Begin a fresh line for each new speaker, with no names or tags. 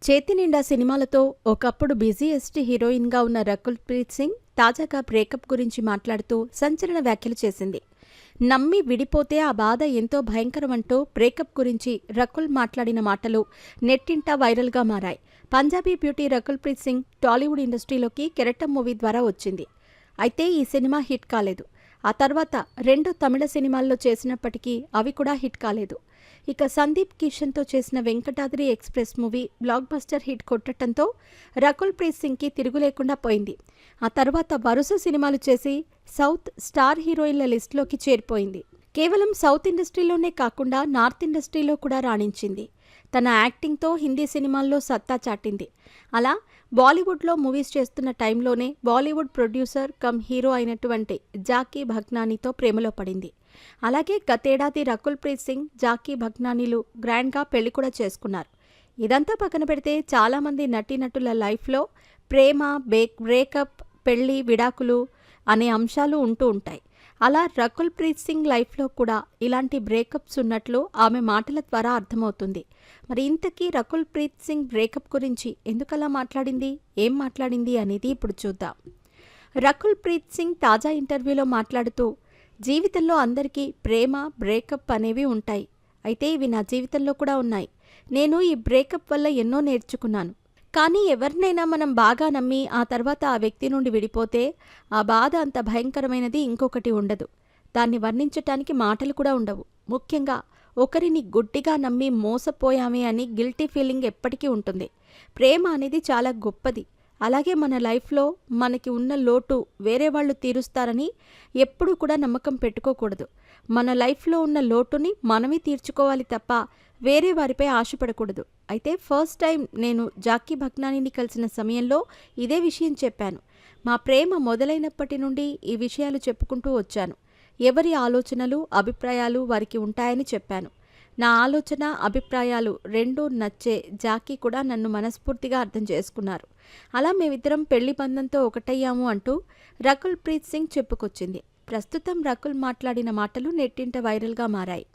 చేతి నిండా సినిమాలతో ఒకప్పుడు బిజీయెస్ట్ హీరోయిన్గా ఉన్న రకుల్ ప్రీత్ సింగ్ తాజాగా బ్రేకప్ గురించి మాట్లాడుతూ సంచలన వ్యాఖ్యలు చేసింది. నమ్మి విడిపోతే ఆ బాధ ఎంతో భయంకరమంటూ బ్రేకప్ గురించి రకుల్ మాట్లాడిన మాటలు నెట్టింట వైరల్గా మారాయి. పంజాబీ బ్యూటీ రకుల్ ప్రీత్ సింగ్ టాలీవుడ్ ఇండస్ట్రీలోకి కెరటం మూవీ ద్వారా వచ్చింది. అయితే ఈ సినిమా హిట్ కాలేదు. ఆ తర్వాత 2 తమిళ సినిమాల్లో చేసినప్పటికీ అవి కూడా హిట్ కాలేదు. ఇక సందీప్ కిషన్తో చేసిన Venkatadri express movie blockbuster hit కొట్టడంతో రకుల్ ప్రీత్ సింగ్కి తిరుగులేకుండా పోయింది. ఆ తర్వాత వరుస సినిమాలు చేసి సౌత్ స్టార్ హీరోయిన్ల లిస్టులోకి చేరిపోయింది. కేవలం సౌత్ ఇండస్ట్రీలోనే కాకుండా నార్త్ ఇండస్ట్రీలో కూడా రాణించింది. తన యాక్టింగ్తో హిందీ సినిమాల్లో సత్తా చాటింది. అలా బాలీవుడ్లో మూవీస్ చేస్తున్న టైంలోనే బాలీవుడ్ ప్రొడ్యూసర్ కమ్ హీరో అయినటువంటి జాకీ భగ్నానీతో ప్రేమలో పడింది. అలాగే గతేడాది రకుల్ ప్రీత్ సింగ్, జాకీ భగ్నానీలు గ్రాండ్గా పెళ్లి కూడా చేసుకున్నారు. ఇదంతా పక్కన పెడితే చాలామంది నటీనటుల లైఫ్లో ప్రేమ, బ్రేకప్, పెళ్లి, విడాకులు అనే అంశాలు ఉంటూ ఉంటాయి. అలా రకుల్ ప్రీత్ సింగ్ లైఫ్లో కూడా ఇలాంటి బ్రేకప్స్ ఉన్నట్లు ఆమె మాటల ద్వారా అర్థమవుతుంది. మరి ఇంతకీ రకుల్ ప్రీత్ సింగ్ బ్రేకప్ గురించి ఎందుకలా మాట్లాడింది, ఏం మాట్లాడింది అనేది ఇప్పుడు చూద్దాం. రకుల్ ప్రీత్ సింగ్ తాజా ఇంటర్వ్యూలో మాట్లాడుతూ, జీవితంలో అందరికీ ప్రేమ, బ్రేకప్ అనేవి ఉంటాయి. అయితే ఇవి నా జీవితంలో కూడా ఉన్నాయి. నేను ఈ బ్రేకప్ వల్ల ఎన్నో నేర్చుకున్నాను. కానీ ఎవరినైనా మనం బాగా నమ్మి ఆ తర్వాత ఆ వ్యక్తి నుండి విడిపోతే ఆ బాధ అంత భయంకరమైనది ఇంకొకటి ఉండదు. దాన్ని వర్ణించటానికి మాటలు కూడా ఉండవు. ముఖ్యంగా ఒకరిని గుడ్డిగా నమ్మి మోసపోయామే అని గిల్టీ ఫీలింగ్ ఎప్పటికీ ఉంటుంది. ప్రేమ అనేది చాలా గొప్పది. అలాగే మన లైఫ్లో మనకి ఉన్న లోటు వేరే వాళ్ళు తీరుస్తారని ఎప్పుడూ కూడా నమ్మకం పెట్టుకోకూడదు. మన లైఫ్లో ఉన్న లోటుని మనమే తీర్చుకోవాలి తప్ప వేరే వారిపై ఆశపడకూడదు. అయితే ఫస్ట్ టైం నేను జాకీ భగ్నానీని కలిసిన సమయంలో ఇదే విషయం చెప్పాను. మా ప్రేమ మొదలైనప్పటి నుండి ఈ విషయాలు చెప్పుకుంటూ వచ్చాను. ఎవరి ఆలోచనలు, అభిప్రాయాలు వారికి ఉంటాయని చెప్పాను. నా ఆలోచన, అభిప్రాయాలు రెండూ నచ్చే జాకీ కూడా నన్ను మనస్ఫూర్తిగా అర్థం చేసుకున్నారు. అలా మేమిద్దరం పెళ్లి బంధంతో ఒకటయ్యాము అంటూ రకుల్ ప్రీత్ సింగ్ చెప్పుకొచ్చింది. ప్రస్తుతం రకుల్ మాట్లాడిన మాటలు నెట్టింట వైరల్గా మారాయి.